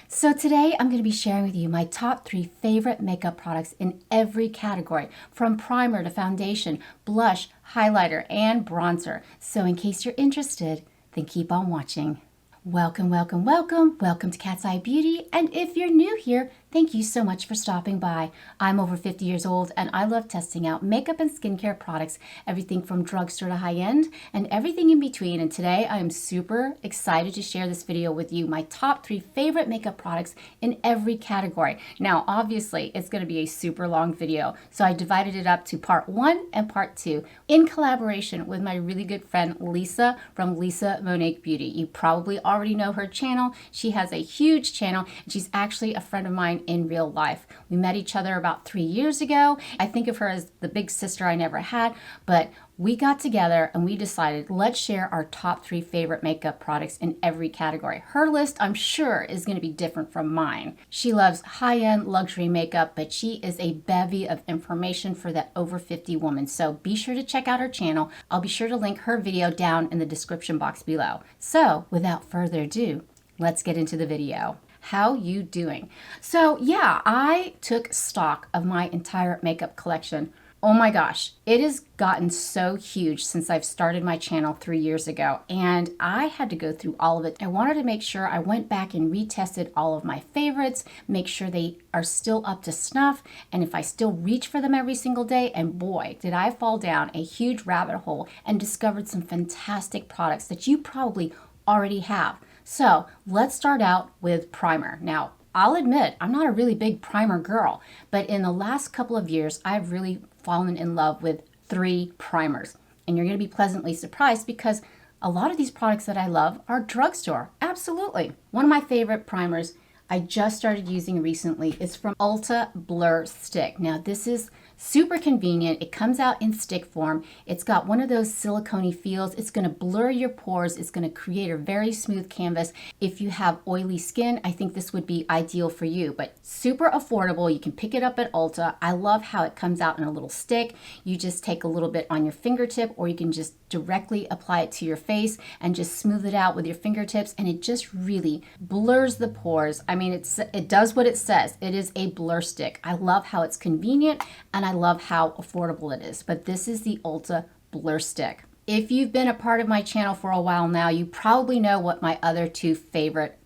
So today I'm going to be sharing with you my top 3 favorite makeup products in every category, from primer to foundation, blush, highlighter, and bronzer. So in case you're interested, then keep on watching. Welcome, welcome, welcome. Welcome to Cat's Eye Beauty. And if you're new here, thank you so much for stopping by. I'm over 50 years old and I love testing out makeup and skincare products, everything from drugstore to high-end and everything in between. And today I am super excited to share this video with you, my top 3 favorite makeup products in every category. Now, obviously, it's going to be a super long video, so I divided it up to part 1 and part 2 in collaboration with my really good friend Lisa from Lisa Monique Beauty. You probably already know her channel. She has a huge channel and she's actually a friend of mine in real life. We met each other about 3 years ago. I think of her as the big sister I never had, but we got together and we decided, let's share our top 3 favorite makeup products in every category. Her list, I'm sure, is going to be different from mine. She loves high-end luxury makeup, but she is a bevy of information for that over 50 woman. So be sure to check out her channel. I'll be sure to link her video down in the description box below. So without further ado, let's get into the video. How you doing? So yeah, I took stock of my entire makeup collection. Oh my gosh, it has gotten so huge since I've started my channel 3 years ago, and I had to go through all of it. I wanted to make sure I went back and retested all of my favorites, make sure they are still up to snuff, and if I still reach for them every single day, and boy, did I fall down a huge rabbit hole and discovered some fantastic products that you probably already have. So let's start out with primer. Now, I'll admit, I'm not a really big primer girl, but in the last couple of years, I've really fallen in love with 3 primers. And you're going to be pleasantly surprised because a lot of these products that I love are drugstore. Absolutely. One of my favorite primers I just started using recently is from Ulta Blur Stick. Now, this is super convenient. It comes out in stick form. It's got one of those silicone-y feels. It's going to blur your pores. It's going to create a very smooth canvas. If you have oily skin, I think this would be ideal for you, but super affordable. You can pick it up at Ulta. I love how it comes out in a little stick. You just take a little bit on your fingertip, or you can just directly apply it to your face and just smooth it out with your fingertips, and it just really blurs the pores. I mean, it does what it says. It is a blur stick. I love how it's convenient, and I love how affordable it is. But this is the Ulta Blur Stick. If you've been a part of my channel for a while now, you probably know what my other 2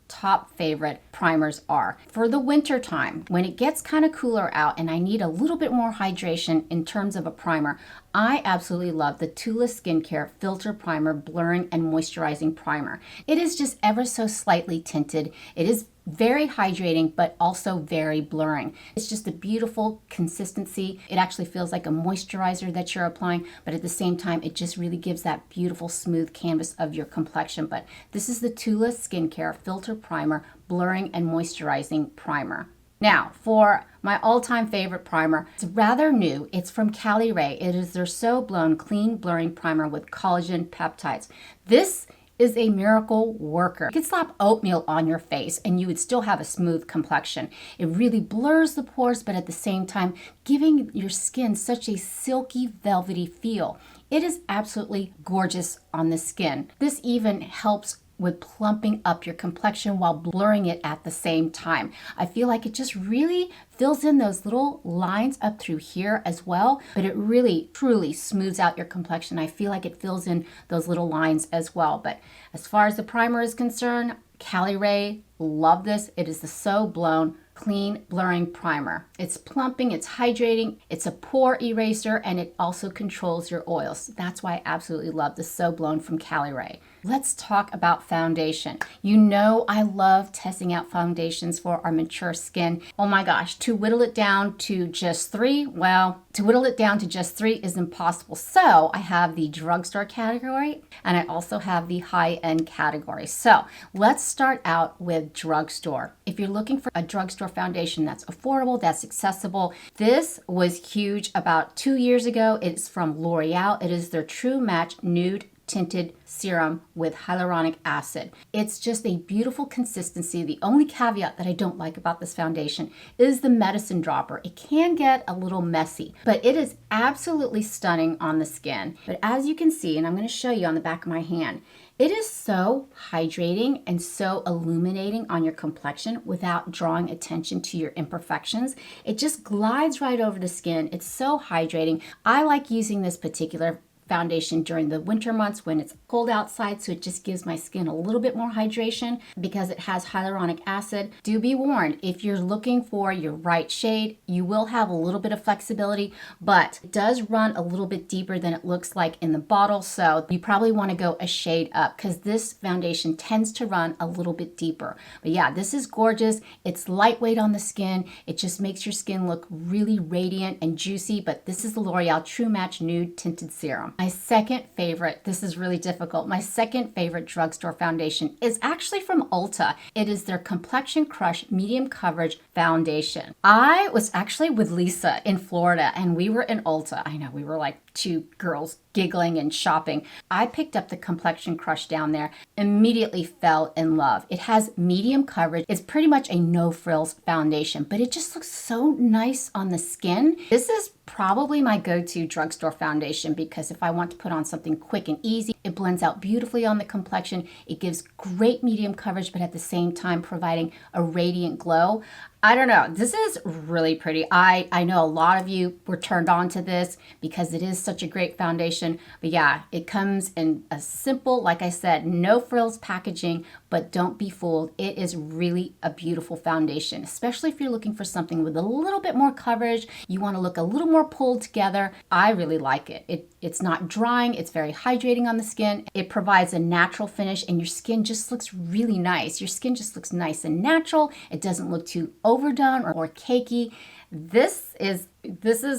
top favorite primers are. For the winter time, when it gets kind of cooler out and I need a little bit more hydration in terms of a primer, I absolutely love the Tula Skincare Filter Primer Blurring and Moisturizing Primer. It is just ever so slightly tinted. It is very hydrating, but also very blurring. It's just a beautiful consistency. It actually feels like a moisturizer that you're applying, but at the same time, it just really gives that beautiful smooth canvas of your complexion. But this is the Tula Skincare Filter Primer Blurring and Moisturizing Primer. Now, for my all-time favorite primer, it's rather new. It's from Cali Ray. It is their So Blown Clean Blurring Primer with collagen peptides. This is a miracle worker. You could slap oatmeal on your face and you would still have a smooth complexion. It really blurs the pores, but at the same time, giving your skin such a silky, velvety feel. It is absolutely gorgeous on the skin. This even helps with plumping up your complexion while blurring it at the same time. I feel like it just really fills in those little lines up through here as well, but it really truly smooths out your complexion. I feel like it fills in those little lines as well. But as far as the primer is concerned, Cali Ray, love this. It is the So Blown Clean Blurring Primer. It's plumping, it's hydrating, it's a pore eraser, and it also controls your oils. That's why I absolutely love the So Blown from Cali Ray. Let's talk about foundation. You know I love testing out foundations for our mature skin. Oh my gosh, to whittle it down to just 3, well, to whittle it down to just 3 is impossible. So I have the drugstore category and I also have the high-end category. So let's start out with drugstore. If you're looking for a drugstore foundation that's affordable, that's accessible, this was huge about 2 years ago. It's from L'Oreal. It is their True Match Nude Tinted Serum with hyaluronic acid. It's just a beautiful consistency. The only caveat that I don't like about this foundation is the medicine dropper. It can get a little messy, but it is absolutely stunning on the skin. But as you can see, and I'm going to show you on the back of my hand, It is so hydrating and so illuminating on your complexion without drawing attention to your imperfections. It just glides right over the skin. It's so hydrating. I like using this particular foundation during the winter months when it's cold outside, so it just gives my skin a little bit more hydration because it has hyaluronic acid. Do be warned, if you're looking for your right shade, you will have a little bit of flexibility, but it does run a little bit deeper than it looks like in the bottle, so you probably want to go a shade up because this foundation tends to run a little bit deeper. But yeah, this is gorgeous. It's lightweight on the skin. It just makes your skin look really radiant and juicy, but this is the L'Oreal True Match Nude Tinted Serum. My second favorite, this is really difficult, my second favorite drugstore foundation is actually from Ulta. It is their Complexion Crush Medium Coverage Foundation. I was actually with Lisa in Florida and we were in Ulta. I know, we were like two girls giggling and shopping. I picked up the Complexion Crush down there, immediately fell in love. It has medium coverage. It's pretty much a no frills foundation, but it just looks so nice on the skin. This is probably my go-to drugstore foundation because if I want to put on something quick and easy, it blends out beautifully on the complexion. It gives great medium coverage, but at the same time providing a radiant glow. I don't know. This is really pretty. I know a lot of you were turned on to this because it is such a great foundation. But yeah, it comes in a simple, like I said, no frills packaging, but don't be fooled. It is really a beautiful foundation, especially if you're looking for something with a little bit more coverage. You want to look a little more pulled together. I really like it. It's not drying. It's very hydrating on the skin. It provides a natural finish and your skin just looks really nice. Your skin just looks nice and natural. It doesn't look too overdone or cakey. This is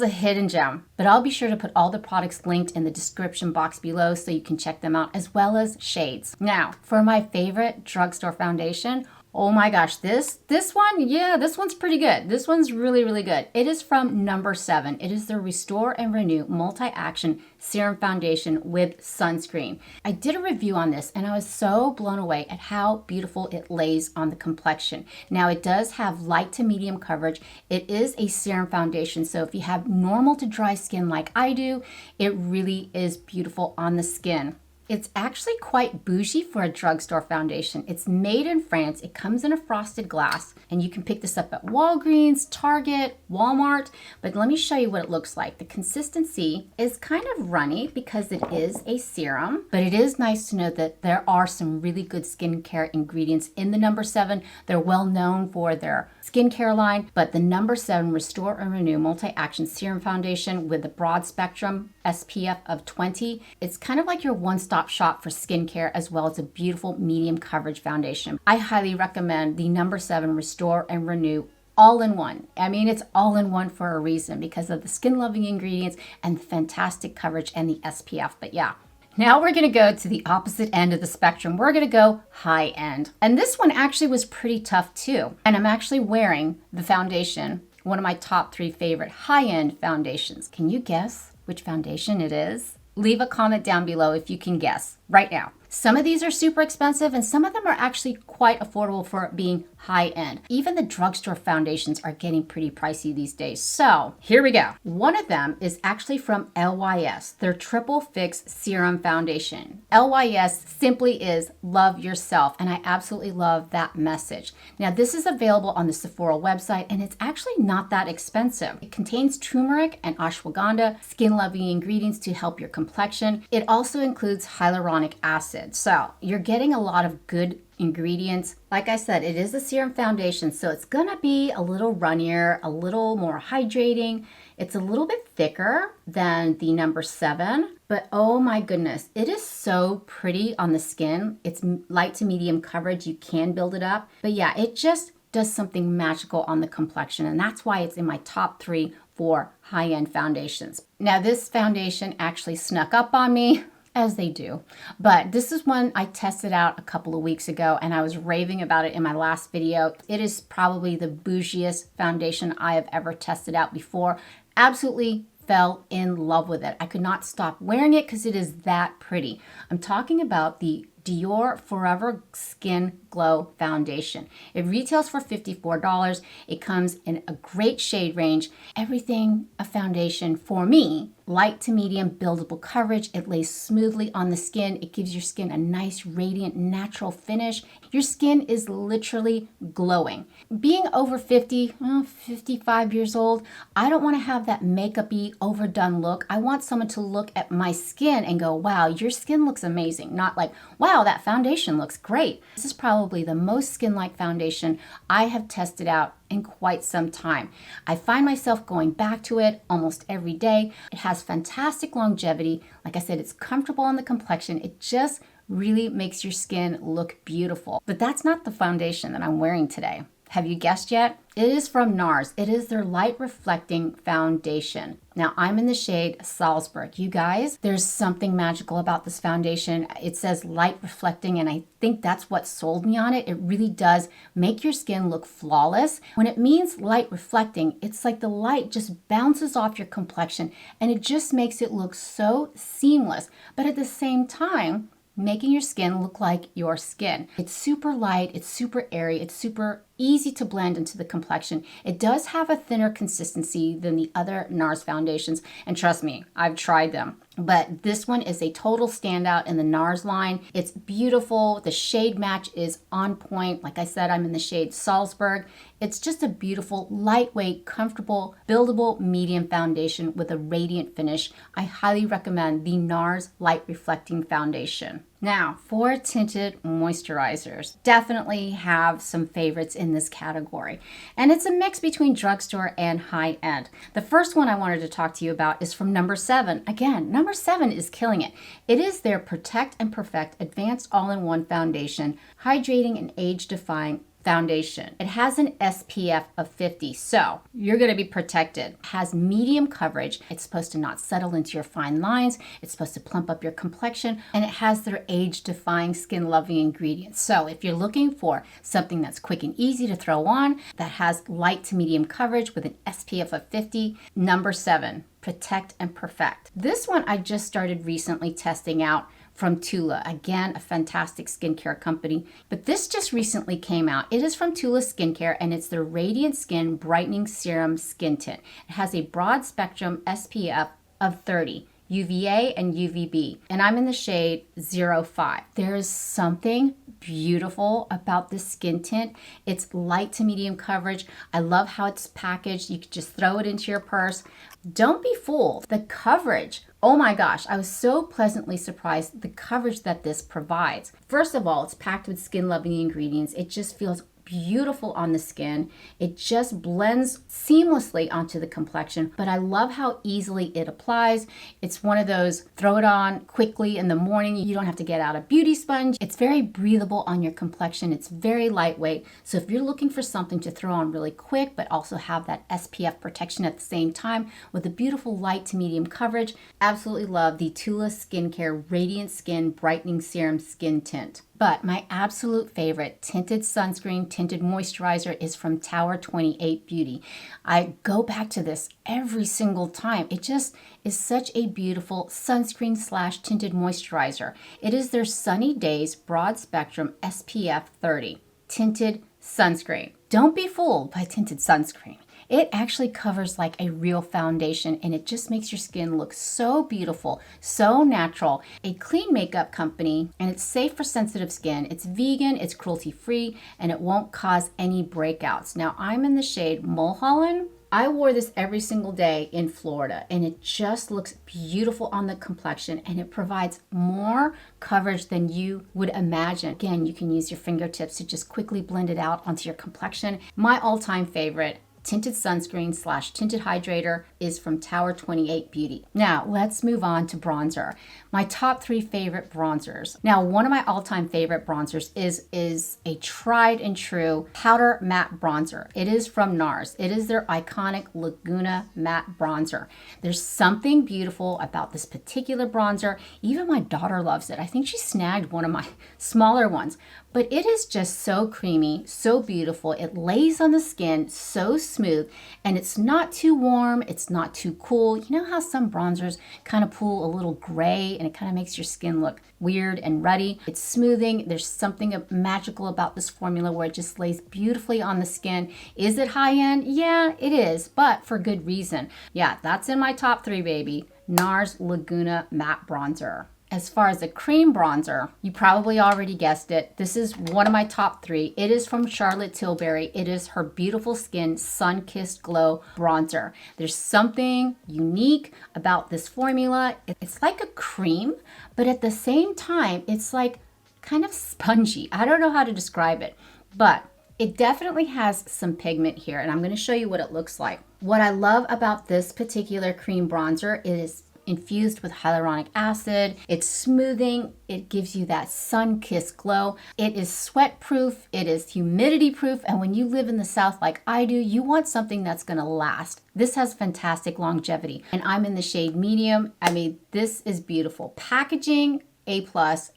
a hidden gem, but I'll be sure to put all the products linked in the description box below so you can check them out, as well as shades. Now, for my favorite drugstore foundation, oh my gosh, this one, yeah, this one's pretty good. This one's really, really good. It is from No. 7. It is the Restore and Renew Multi-Action Serum Foundation with Sunscreen. I did a review on this and I was so blown away at how beautiful it lays on the complexion. Now, it does have light to medium coverage. It is a serum foundation, so if you have normal to dry skin like I do, it really is beautiful on the skin. It's actually quite bougie for a drugstore foundation. It's made in France. It comes in a frosted glass, and you can pick this up at Walgreens, Target, Walmart. But let me show you what it looks like. The consistency is kind of runny because it is a serum, but it is nice to know that there are some really good skincare ingredients in the No. 7. They're well known for their skincare line, but the No. 7 Restore and Renew Multi-Action Serum Foundation with the broad spectrum SPF of 20. It's kind of like your one-stop shop for skincare, as well as a beautiful medium coverage foundation. I highly recommend the No. 7 Restore and Renew all in one. I mean, it's all in one for a reason because of the skin-loving ingredients and the fantastic coverage and the SPF. But yeah, now we're going to go to the opposite end of the spectrum. We're going to go high end. And this one actually was pretty tough too. And I'm actually wearing the foundation, one of my top 3 favorite high-end foundations. Can you guess which foundation it is? Leave a comment down below if you can guess right now. Some of these are super expensive and some of them are actually quite affordable for being high end. Even the drugstore foundations are getting pretty pricey these days. So here we go. One of them is actually from LYS, their Triple Fix Serum Foundation. LYS simply is love yourself, and I absolutely love that message. Now, this is available on the Sephora website and it's actually not that expensive. It contains turmeric and ashwagandha, skin-loving ingredients to help your complexion. It also includes hyaluronic acid. So you're getting a lot of good ingredients. Like I said, it is a serum foundation, so it's gonna be a little runnier, a little more hydrating. It's a little bit thicker than the No. 7, but oh my goodness, it is so pretty on the skin. It's light to medium coverage. You can build it up, but yeah, it just does something magical on the complexion, and that's why it's in my top 3 for high-end foundations. Now, this foundation actually snuck up on me, as they do. But this is one I tested out a couple of weeks ago and I was raving about it in my last video. It is probably the bougiest foundation I have ever tested out before. Absolutely fell in love with it. I could not stop wearing it because it is that pretty. I'm talking about the Dior Forever Skin Glow Foundation. It retails for $54. It comes in a great shade range. Everything a foundation for me light to medium buildable coverage. It lays smoothly on the skin. It gives your skin a nice, radiant, natural finish. Your skin is literally glowing. Being over 50, 55 years old, I don't want to have that makeup-y, overdone look. I want someone to look at my skin and go, wow, your skin looks amazing. Not like, wow, that foundation looks great. This is probably the most skin-like foundation I have tested out in quite some time. I find myself going back to it almost every day. It has fantastic longevity. Like I said, it's comfortable on the complexion. It just really makes your skin look beautiful. But that's not the foundation that I'm wearing today. Have you guessed yet? It is from NARS. It is their light reflecting foundation. Now I'm in the shade Salzburg. You guys, there's something magical about this foundation. It says light reflecting, and I think that's what sold me on it. It really does make your skin look flawless. When it means light reflecting, it's like the light just bounces off your complexion and it just makes it look so seamless. But at the same time, making your skin look like your skin. It's super light, it's super airy, it's super easy to blend into the complexion. It does have a thinner consistency than the other NARS foundations, and trust me, I've tried them. But this one is a total standout in the NARS line. It's beautiful. The shade match is on point. Like I said, I'm in the shade Salzburg. It's just a beautiful, lightweight, comfortable, buildable medium foundation with a radiant finish. I highly recommend the NARS Light Reflecting Foundation. Now, for tinted moisturizers, definitely have some favorites in this category. And it's a mix between drugstore and high-end. The first one I wanted to talk to you about is from number 7. Again, number 7 is killing it. It is their Protect and Perfect Advanced All-in-One Foundation, hydrating and age-defying foundation. It has an SPF of 50, so you're going to be protected. It has medium coverage. It's supposed to not settle into your fine lines. It's supposed to plump up your complexion, and it has their age-defying, skin-loving ingredients. So if you're looking for something that's quick and easy to throw on, that has light to medium coverage with an SPF of 50, number 7, Protect and Perfect. This one I just started recently testing out from Tula. Again, a fantastic skincare company. But this just recently came out. It is from Tula Skincare, and it's their Radiant Skin Brightening Serum Skin Tint. It has a broad spectrum SPF of 30. UVA and UVB, and I'm in the shade 05. There is something beautiful about this skin tint. It's light to medium coverage. I love how it's packaged. You could just throw it into your purse. Don't be fooled. The coverage, oh my gosh, I was so pleasantly surprised the coverage that this provides. First of all, it's packed with skin-loving ingredients. It just feels beautiful on the skin. It just blends seamlessly onto the complexion, but I love how easily it applies. It's one of those throw it on quickly in the morning. You don't have to get out a beauty sponge. It's very breathable on your complexion. It's very lightweight. So if you're looking for something to throw on really quick, but also have that SPF protection at the same time with a beautiful light to medium coverage, absolutely love the Tula Skincare Radiant Skin Brightening Serum Skin Tint. But my absolute favorite tinted sunscreen, tinted moisturizer is from Tower 28 Beauty. I go back to this every single time. It just is such a beautiful sunscreen / tinted moisturizer. It is their Sunny Days Broad Spectrum SPF 30 tinted sunscreen. Don't be fooled by tinted sunscreen. It actually covers like a real foundation, and it just makes your skin look so beautiful, so natural. A clean makeup company, and it's safe for sensitive skin. It's vegan, it's cruelty-free, and it won't cause any breakouts. Now, I'm in the shade Mulholland. I wore this every single day in Florida, and it just looks beautiful on the complexion, and it provides more coverage than you would imagine. Again, you can use your fingertips to just quickly blend it out onto your complexion. My all-time favorite tinted sunscreen / tinted hydrator is from Tower 28 Beauty. Now, let's move on to bronzer. My top 3 favorite bronzers. Now, one of my all-time favorite bronzers is a tried and true powder matte bronzer. It is from NARS. It is their iconic Laguna matte bronzer. There's something beautiful about this particular bronzer. Even my daughter loves it. I think she snagged one of my smaller ones. But it is just so creamy, so beautiful. It lays on the skin so smooth, and it's not too warm, it's not too cool. You know how some bronzers kind of pull a little gray and it kind of makes your skin look weird and ruddy? It's smoothing. There's something magical about this formula where it just lays beautifully on the skin. Is it high-end? Yeah, it is, but for good reason. Yeah, that's in my top 3, baby. NARS Laguna Matte Bronzer. As far as a cream bronzer, you probably already guessed it. This is one of my top 3. It is from Charlotte Tilbury. It is her Beautiful Skin Sun-Kissed Glow Bronzer. There's something unique about this formula. It's like a cream, but at the same time, it's like kind of spongy. I don't know how to describe it, but it definitely has some pigment here, and I'm going to show you what it looks like. What I love about this particular cream bronzer is infused with hyaluronic acid. It's smoothing. It gives you that sun-kissed glow. It is sweat proof. It is humidity proof. And when you live in the South like I do, you want something that's going to last. This has fantastic longevity. And I'm in the shade medium. I mean, this is beautiful. Packaging, A+.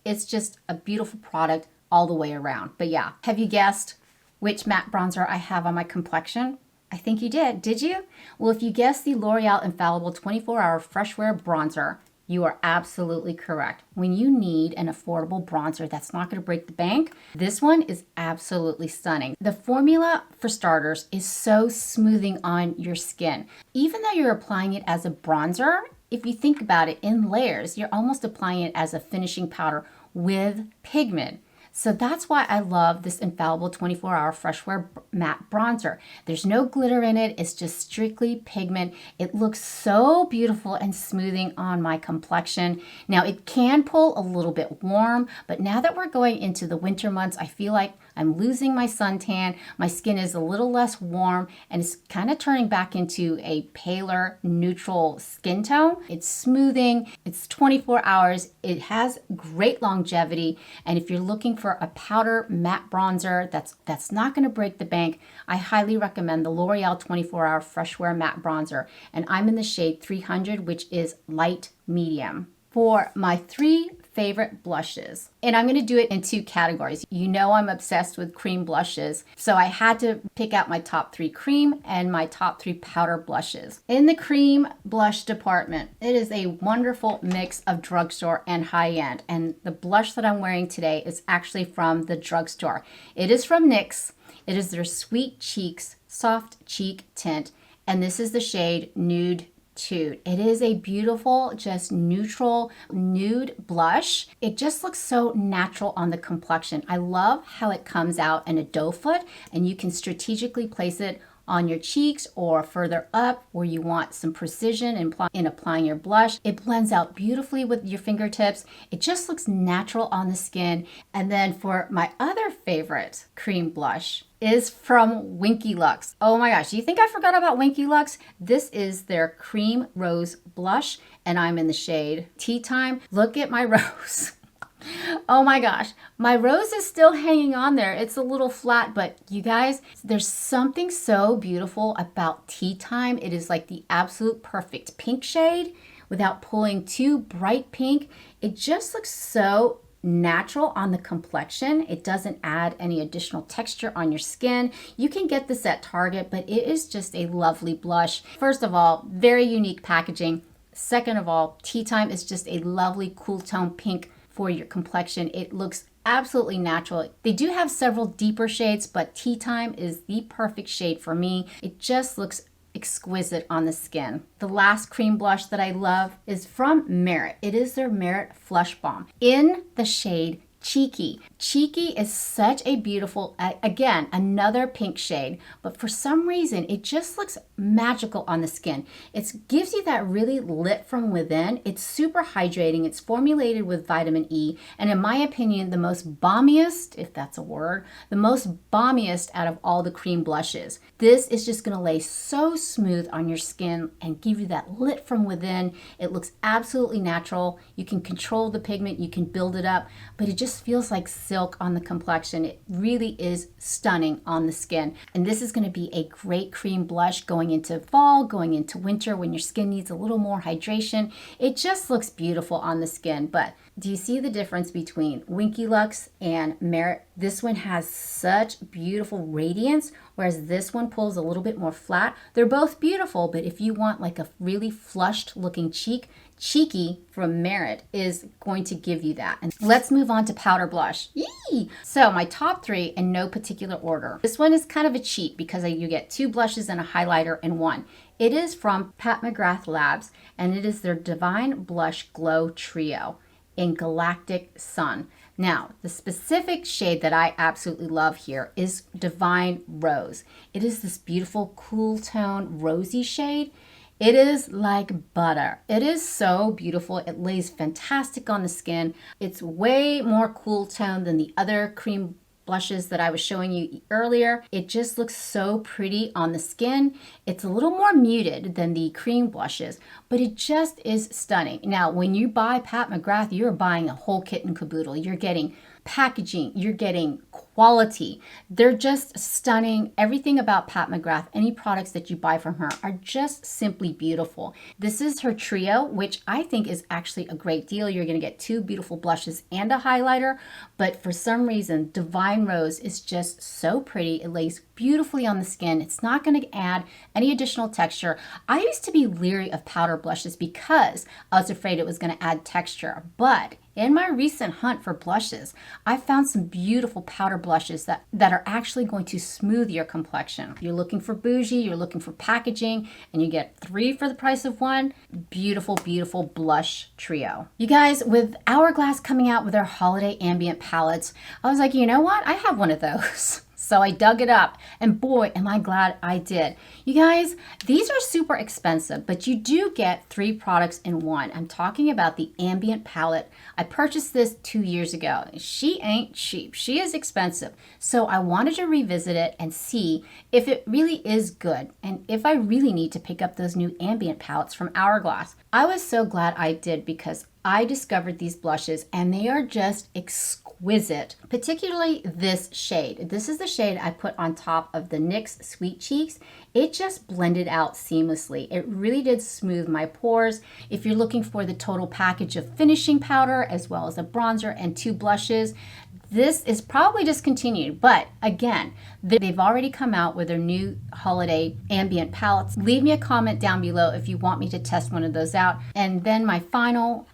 It's just a beautiful product all the way around. But yeah, have you guessed which matte bronzer I have on my complexion? I think you did. Did you? Well, if you guessed the L'Oreal Infallible 24-Hour Fresh Wear Bronzer, you are absolutely correct. When you need an affordable bronzer that's not going to break the bank, this one is absolutely stunning. The formula, for starters, is so smoothing on your skin. Even though you're applying it as a bronzer, if you think about it in layers, you're almost applying it as a finishing powder with pigment. So that's why I love this Infallible 24-Hour Fresh Wear Matte Bronzer. There's no glitter in it. It's just strictly pigment. It looks so beautiful and smoothing on my complexion. Now, it can pull a little bit warm, but now that we're going into the winter months, I feel like I'm losing my suntan. My skin is a little less warm, and it's kind of turning back into a paler, neutral skin tone. It's smoothing. It's 24 hours. It has great longevity, and if you're looking for a powder matte bronzer that's not going to break the bank, I highly recommend the L'Oreal 24-Hour Fresh Wear Matte Bronzer, and I'm in the shade 300, which is light medium. For my 3 favorite blushes, and I'm going to do it in 2 categories. You know I'm obsessed with cream blushes, so I had to pick out my top 3 cream and my top 3 powder blushes. In the cream blush department, it is a wonderful mix of drugstore and high-end, and the blush that I'm wearing today is actually from the drugstore. It is from NYX. It is their Sweet Cheeks Soft Cheek Tint, and this is the shade Nude Tude. It is a beautiful, just neutral nude blush. It just looks so natural on the complexion. I love how it comes out in a doe foot, and you can strategically place it on your cheeks or further up where you want some precision in applying your blush. It blends out beautifully with your fingertips. It just looks natural on the skin. And then for my other favorite cream blush is from Winky Lux. Oh my gosh, you think I forgot about Winky Lux? This is their Cream Rose Blush, and I'm in the shade Tea Time. Look at my rose. Oh my gosh, my rose is still hanging on there. It's a little flat, but you guys, there's something so beautiful about Tea Time. It is like the absolute perfect pink shade without pulling too bright pink. It just looks so natural on the complexion. It doesn't add any additional texture on your skin. You can get this at Target, but it is just a lovely blush. First of all, very unique packaging. Second of all, Tea Time is just a lovely cool tone pink for your complexion. It looks absolutely natural. They do have several deeper shades, but Tea Time is the perfect shade for me. It just looks exquisite on the skin. The last cream blush that I love is from Merit. It is their Merit Flush Balm in the shade Cheeky. Cheeky is such a beautiful, again, another pink shade, but for some reason, it just looks magical on the skin. It gives you that really lit from within. It's super hydrating. It's formulated with vitamin E, and in my opinion, the most balmiest, if that's a word, the most balmiest out of all the cream blushes. This is just gonna lay so smooth on your skin and give you that lit from within. It looks absolutely natural. You can control the pigment, you can build it up, but it just feels like silk on the complexion. It really is stunning on the skin. And this is going to be a great cream blush going into fall, going into winter when your skin needs a little more hydration. It just looks beautiful on the skin. But do you see the difference between Winky Lux and Merit? This one has such beautiful radiance, whereas this one pulls a little bit more flat. They're both beautiful, but if you want like a really flushed looking cheek, Cheeky from Merit is going to give you that. And let's move on to powder blush. Yee! So my top 3 in no particular order. This one is kind of a cheat because you get 2 blushes and a highlighter in one. It is from Pat McGrath Labs, and it is their Divine Blush Glow Trio in Galactic Sun. Now, the specific shade that I absolutely love here is Divine Rose. It is this beautiful cool tone rosy shade. It is like butter. It is so beautiful. It lays fantastic on the skin. It's way more cool tone than the other cream blushes that I was showing you earlier. It just looks so pretty on the skin. It's a little more muted than the cream blushes, but it just is stunning. Now, when you buy Pat McGrath, you're buying a whole kit and caboodle. You're getting packaging, you're getting quality. They're just stunning. Everything about Pat McGrath, any products that you buy from her are just simply beautiful. This is her trio, which I think is actually a great deal. You're going to get 2 beautiful blushes and a highlighter, but for some reason, Divine Rose is just so pretty. It lays beautifully on the skin. It's not going to add any additional texture. I used to be leery of powder blushes because I was afraid it was going to add texture, but in my recent hunt for blushes, I found some beautiful powder blushes that are actually going to smooth your complexion. You're looking for bougie, you're looking for packaging, and you get 3 for the price of 1. Beautiful, beautiful blush trio. You guys, with Hourglass coming out with their holiday ambient palettes, I was like, you know what? I have one of those. So I dug it up, and boy, am I glad I did. You guys, these are super expensive, but you do get 3 products in one. I'm talking about the ambient palette. I purchased this 2 years ago. She ain't cheap. She is expensive. So I wanted to revisit it and see if it really is good and if I really need to pick up those new ambient palettes from Hourglass. I was so glad I did because I discovered these blushes and they are just exquisite, particularly this shade. This is the shade I put on top of the NYX Sweet Cheeks. It just blended out seamlessly. It really did smooth my pores. If you're looking for the total package of finishing powder as well as a bronzer and 2 blushes, this is probably discontinued, but again, they've already come out with their new holiday ambient palettes. Leave me a comment down below if you want me to test one of those out. And then my final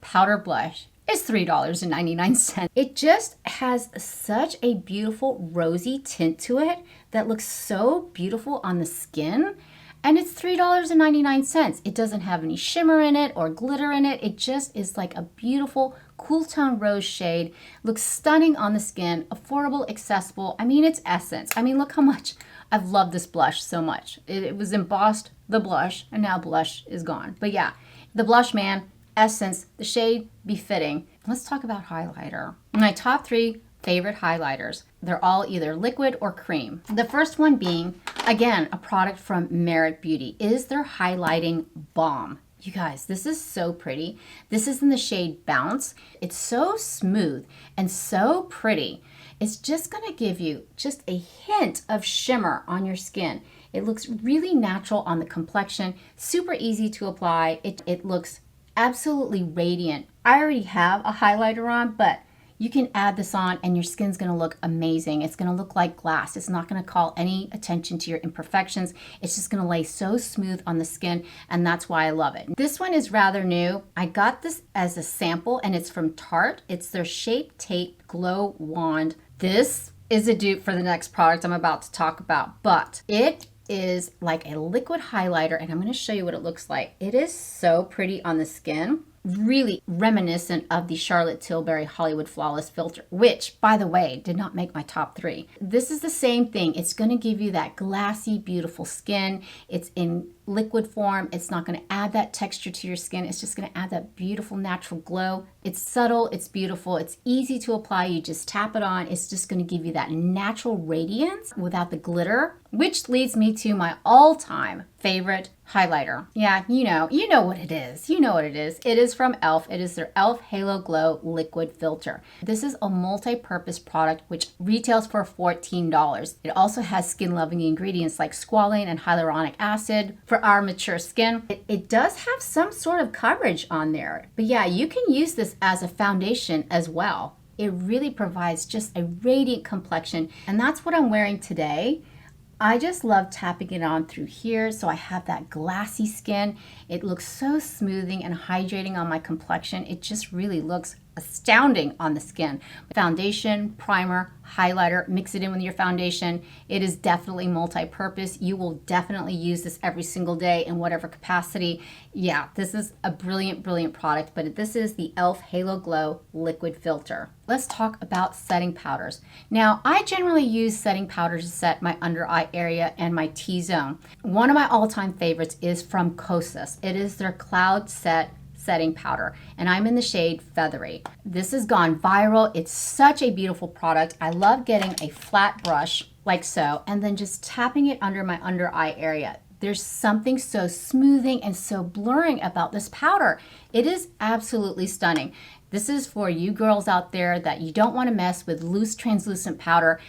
powder blush is $3.99. It just has such a beautiful rosy tint to it that looks so beautiful on the skin. And it's $3.99. It doesn't have any shimmer in it or glitter in it. It just is like a beautiful cool tone rose shade. Looks stunning on the skin, affordable, accessible. I mean, it's Essence. I mean, look how much I've loved this blush so much. It was embossed, the blush, and now blush is gone. But yeah, the blush, man, Essence, the shade befitting. Let's talk about highlighter. My top 3 favorite highlighters. They're all either liquid or cream. The first one being, again, a product from Merit Beauty, is their highlighting balm. You guys, this is so pretty. This is in the shade Bounce. It's so smooth and so pretty. It's just gonna give you just a hint of shimmer on your skin. It looks really natural on the complexion, super easy to apply. It looks absolutely radiant. I already have a highlighter on, but you can add this on and your skin's gonna look amazing. It's gonna look like glass. It's not gonna call any attention to your imperfections. It's just gonna lay so smooth on the skin, and that's why I love it. This one is rather new. I got this as a sample and it's from Tarte. It's their Shape Tape Glow Wand. This is a dupe for the next product I'm about to talk about, but it is like a liquid highlighter, and I'm gonna show you what it looks like. It is so pretty on the skin. Really reminiscent of the Charlotte Tilbury Hollywood Flawless Filter, which, by the way, did not make my top 3. This is the same thing. It's going to give you that glassy, beautiful skin. It's in liquid form. It's not going to add that texture to your skin. It's just going to add that beautiful natural glow. It's subtle. It's beautiful. It's easy to apply. You just tap it on. It's just going to give you that natural radiance without the glitter, which leads me to my all-time favorite highlighter. Yeah, you know what it is. You know what it is. It is from e.l.f. It is their e.l.f. Halo Glow Liquid Filter. This is a multi-purpose product which retails for $14. It also has skin-loving ingredients like squalane and hyaluronic acid for our mature skin. It does have some sort of coverage on there, but yeah, you can use this as a foundation as well. It really provides just a radiant complexion, and that's what I'm wearing today. I just love tapping it on through here so I have that glassy skin. It looks so smoothing and hydrating on my complexion. It just really looks astounding on the skin. Foundation, primer, highlighter, mix it in with your foundation. It is definitely multi-purpose. You will definitely use this every single day in whatever capacity. Yeah, this is a brilliant, brilliant product, but this is the e.l.f. Halo Glow Liquid Filter. Let's talk about setting powders. Now, I generally use setting powders to set my under eye area and my T-zone. One of my all-time favorites is from Kosas. It is their Cloud Set setting powder, and I'm in the shade Feathery. This has gone viral. It's such a beautiful product. I love getting a flat brush like so and then just tapping it under my under eye area. There's something so smoothing and so blurring about this powder. It is absolutely stunning. This is for you girls out there that you don't want to mess with loose translucent powder.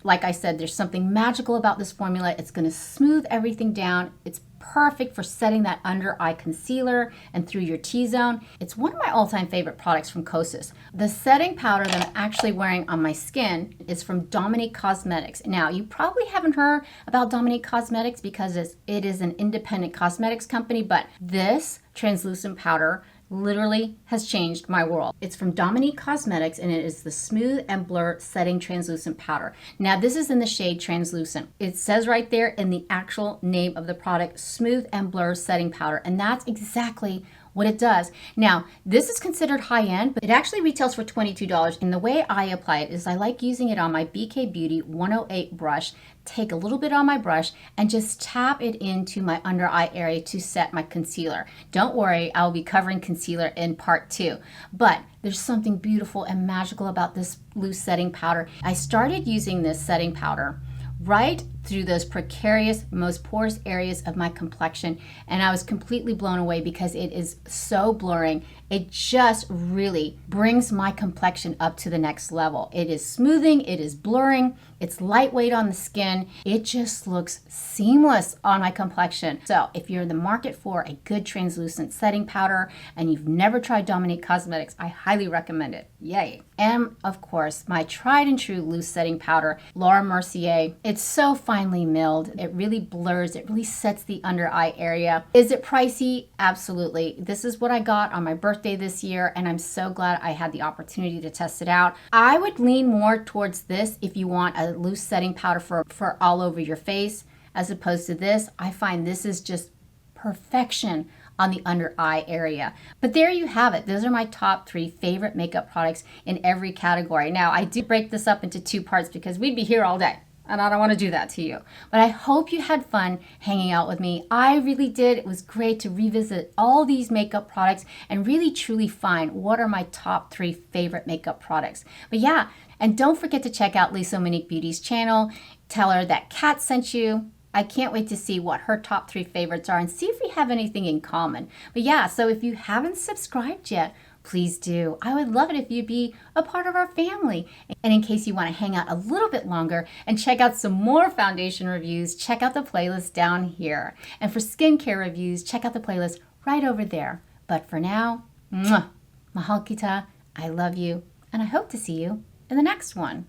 Like I said, there's something magical about this formula. It's going to smooth everything down. It's perfect for setting that under eye concealer and through your T-zone. It's one of my all-time favorite products from Kosas. The setting powder that I'm actually wearing on my skin is from Dominique Cosmetics. Now, you probably haven't heard about Dominique Cosmetics because it is an independent cosmetics company, but this translucent powder literally has changed my world. It's from Dominique Cosmetics and it is the Smooth and Blur Setting Translucent Powder. Now this is in the shade Translucent. It says right there in the actual name of the product, Smooth and Blur Setting Powder, and that's exactly what it does. Now, this is considered high-end, but it actually retails for $22. And the way I apply it is I like using it on my BK Beauty 108 brush, take a little bit on my brush and just tap it into my under eye area to set my concealer. Don't worry, I'll be covering concealer in part 2. But there's something beautiful and magical about this loose setting powder. I started using this setting powder right through those precarious, most porous areas of my complexion, and I was completely blown away because it is so blurring. It just really brings my complexion up to the next level. It is smoothing, it is blurring, it's lightweight on the skin. It just looks seamless on my complexion. So if you're in the market for a good translucent setting powder and you've never tried Dominique Cosmetics, I highly recommend it. Yay. And of course, my tried and true loose setting powder, Laura Mercier. It's so finely milled. It really blurs. It really sets the under eye area. Is it pricey? Absolutely. This is what I got on my birthday this year, and I'm so glad I had the opportunity to test it out. I would lean more towards this if you want a loose setting powder for all over your face, as opposed to this. I find this is just perfection on the under eye area. But there you have it. Those are my top 3 favorite makeup products in every category. Now, I do break this up into 2 parts because we'd be here all day, and I don't want to do that to you. But I hope you had fun hanging out with me. I really did. It was great to revisit all these makeup products and really truly find what are my top 3 favorite makeup products. But yeah, and don't forget to check out Lisa Monique Beauty's channel. Tell her that Kat sent you. I can't wait to see what her top 3 favorites are and see if we have anything in common. But yeah, so if you haven't subscribed yet, please do. I would love it if you'd be a part of our family. And in case you want to hang out a little bit longer and check out some more foundation reviews, check out the playlist down here. And for skincare reviews, check out the playlist right over there. But for now, mahal kita, I love you, and I hope to see you in the next one.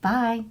Bye.